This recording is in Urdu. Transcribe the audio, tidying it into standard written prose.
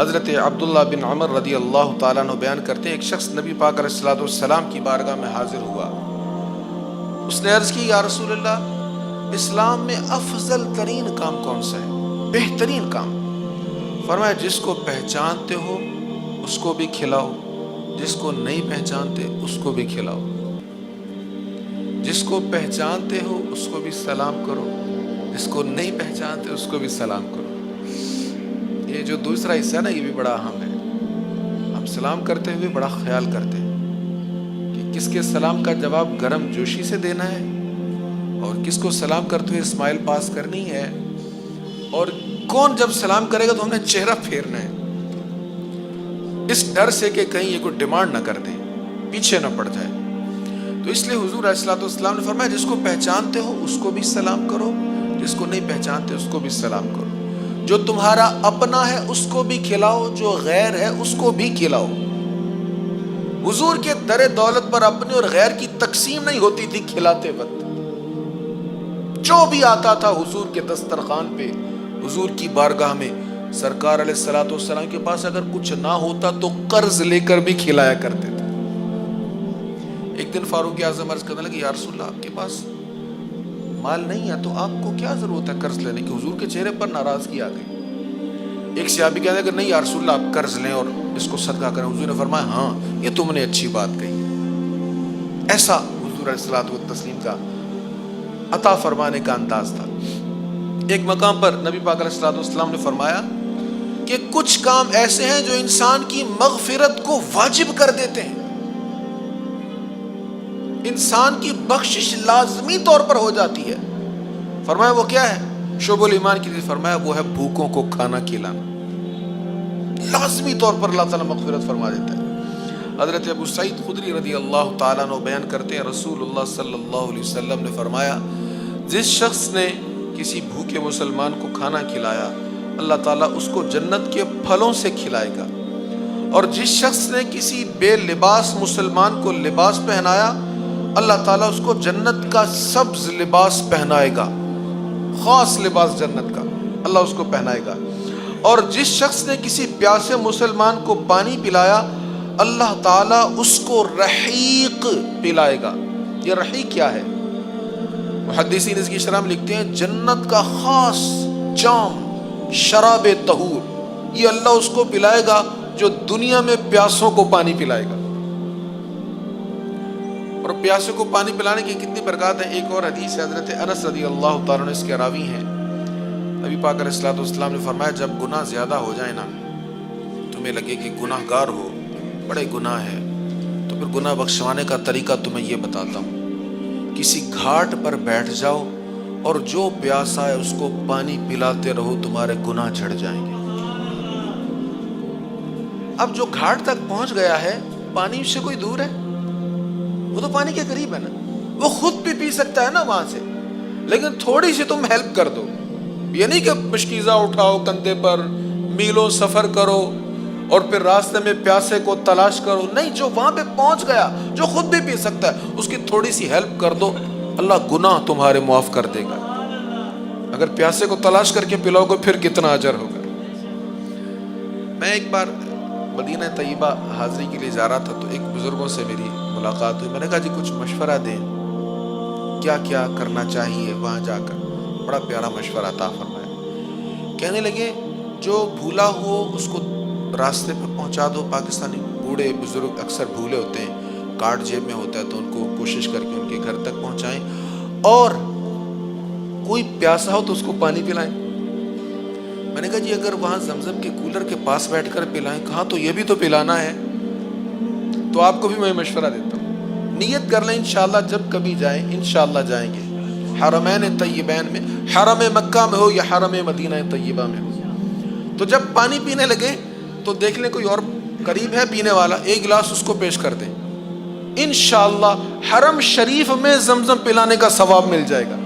حضرت عبداللہ بن عمر رضی اللہ تعالیٰ عنہ بیان کرتے ہیں، ایک شخص نبی پاک علیہ الصلوۃ والسلام کی بارگاہ میں حاضر ہوا۔ اس نے عرض کی، یا رسول اللہ، اسلام میں افضل ترین کام کون سا ہے، بہترین کام؟ فرمایا، جس کو پہچانتے ہو اس کو بھی کھلاؤ، جس کو نہیں پہچانتے اس کو بھی کھلاؤ، جس کو پہچانتے ہو اس کو بھی سلام کرو، جس کو نہیں پہچانتے اس کو بھی سلام کرو۔ یہ جو دوسرا حصہ ہے نا، یہ بھی بڑا اہم ہے۔ ہم سلام کرتے ہوئے بڑا خیال کرتے ہیں کہ کس کے سلام کا جواب گرم جوشی سے دینا ہے، اور کس کو سلام کرتے ہوئے اسمائل پاس کرنی ہے، اور کون جب سلام کرے گا تو ہم نے چہرہ پھیرنا ہے، اس ڈر سے کہ کہیں یہ کوئی ڈیمانڈ نہ کر دے، پیچھے نہ پڑ جائے۔ تو اس لیے حضور علیہ الصلوۃ والسلام نے فرمایا، جس کو پہچانتے ہو اس کو بھی سلام کرو، جس کو نہیں پہچانتے اس کو بھی سلام کرو، جو تمہارا اپنا ہے اس کو بھی کھلاؤ، جو غیر ہے اس کو بھی کھلاؤ۔ حضور کے در دولت پر اپنے اور غیر کی تقسیم نہیں ہوتی تھی کھلاتے وقت۔ جو بھی آتا تھا حضور کے دسترخوان پہ، حضور کی بارگاہ میں، سرکار علیہ الصلوۃ والسلام کے پاس اگر کچھ نہ ہوتا تو قرض لے کر بھی کھلایا کرتے تھے۔ ایک دن فاروق اعظم عرض کرنے لگے، یا رسول اللہ، آپ کے پاس مال نہیں ہے تو آپ کو کیا ضرورت ہے قرض لینے کی؟ حضور کے چہرے پر ناراضگی آ گئی۔ ایک صحابی کہنے لگے، نہیں یا رسول اللہ، آپ قرض لیں اور اس کو صدقہ کریں۔ حضور نے فرمایا، ہاں، یہ تم نے اچھی بات کہی۔ ایسا حضور علیہ الصلوۃ والتسلیم کا عطا فرمانے کا انداز تھا۔ ایک مقام پر نبی پاک علیہ الصلوۃ والسلام نے فرمایا کہ کچھ کام ایسے ہیں جو انسان کی مغفرت کو واجب کر دیتے ہیں، انسان کی بخشش لازمی طور پر ہو جاتی ہے۔ فرمایا وہ کیا ہے؟ شعب الایمان کی طرف فرمایا وہ ہے بھوکوں کو کھانا کھلانا، لازمی طور پر اللہ تعالیٰ مغفرت فرما دیتا ہے۔ حضرت ابو سعید خدری رضی اللہ تعالیٰ عنہ بیان کرتے ہیں، رسول اللہ صلی اللہ علیہ وسلم نے فرمایا، جس شخص نے کسی بھوکے مسلمان کو کھانا کھلایا اللہ تعالیٰ اس کو جنت کے پھلوں سے کھلائے گا، اور جس شخص نے کسی بے لباس مسلمان کو لباس پہنایا اللہ تعالیٰ اس کو جنت کا سبز لباس پہنائے گا، خاص لباس جنت کا اللہ اس کو پہنائے گا، اور جس شخص نے کسی پیاسے مسلمان کو پانی پلایا اللہ تعالیٰ اس کو رحیق پلائے گا۔ یہ رحیق کیا ہے؟ محدثین اس کی شرح میں لکھتے ہیں، جنت کا خاص جام، شراب طہور، یہ اللہ اس کو پلائے گا جو دنیا میں پیاسوں کو پانی پلائے گا۔ اور پیاسوں کو پانی پلانے کی کتنی برکات ہیں۔ ایک اور حدیث ہے، حضرت انس رضی اللہ تعالیٰ عنہ اس کے راوی ہیں، نبی پاک علیہ الصلوۃ والسلام نے فرمایا، جب گناہ زیادہ ہو جائے نا، تمہیں لگے کہ گناہ گار ہو، بڑے گناہ ہے، تو پھر گناہ بخشوانے کا طریقہ تمہیں یہ بتاتا ہوں، کسی گھاٹ پر بیٹھ جاؤ اور جو پیاسا ہے اس کو پانی پلاتے رہو، تمہارے گناہ جھڑ جائیں گے۔ اب جو گھاٹ تک پہنچ گیا ہے، پانی اس سے کوئی دور ہے؟ وہ تو پانی کے قریب ہے نا، وہ خود بھی پی سکتا ہے نا وہاں سے، لیکن تھوڑی سی تم ہیلپ کر دو۔ یہ نہیں کہ مشکیزہ اٹھاؤ کندھے پر، میلوں سفر کرو اور پھر راستے میں پیاسے کو تلاش کرو، نہیں، جو وہاں پہ پہنچ گیا، جو خود بھی پی سکتا ہے، اس کی تھوڑی سی ہیلپ کر دو، اللہ گناہ تمہارے معاف کر دے گا۔ اگر پیاسے کو تلاش کر کے پلاؤ گے پھر کتنا اجر ہوگا۔ میں ایک بار مدینہ طیبہ حاضری کے لیے جا رہا تھا، تو ایک بزرگوں سے میری ملاقات ہوئی۔ میں نے کہا، جی کچھ مشورہ دیں، کیا کیا کرنا چاہیے وہاں جا کر؟ بڑا پیارا مشورہ عطا فرمایا۔ کہنے لگے، جو بھولا ہو اس کو راستے پہ پہنچا دو۔ پاکستانی بوڑھے بزرگ اکثر بھولے ہوتے ہیں، کارڈ جیب میں ہوتا ہے، تو ان کو کوشش کر کے ان کے گھر تک پہنچائیں، اور کوئی پیاسا ہو تو اس کو پانی پلائیں۔ میں نے کہا، جی اگر وہاں زمزم کے کولر کے پاس بیٹھ کر پلائیں، کہاں تو یہ بھی تو پلانا ہے۔ تو آپ کو بھی میں مشورہ دیتا ہوں، نیت کر لیں، انشاءاللہ جب کبھی جائیں، انشاءاللہ جائیں گے، حرمین طیبین میں، حرم مکہ میں ہو یا حرم مدینہ طیبہ میں ہو، تو جب پانی پینے لگے تو دیکھ لیں کوئی اور قریب ہے پینے والا، ایک گلاس اس کو پیش کر دیں، انشاءاللہ حرم شریف میں زمزم پلانے کا ثواب مل جائے گا۔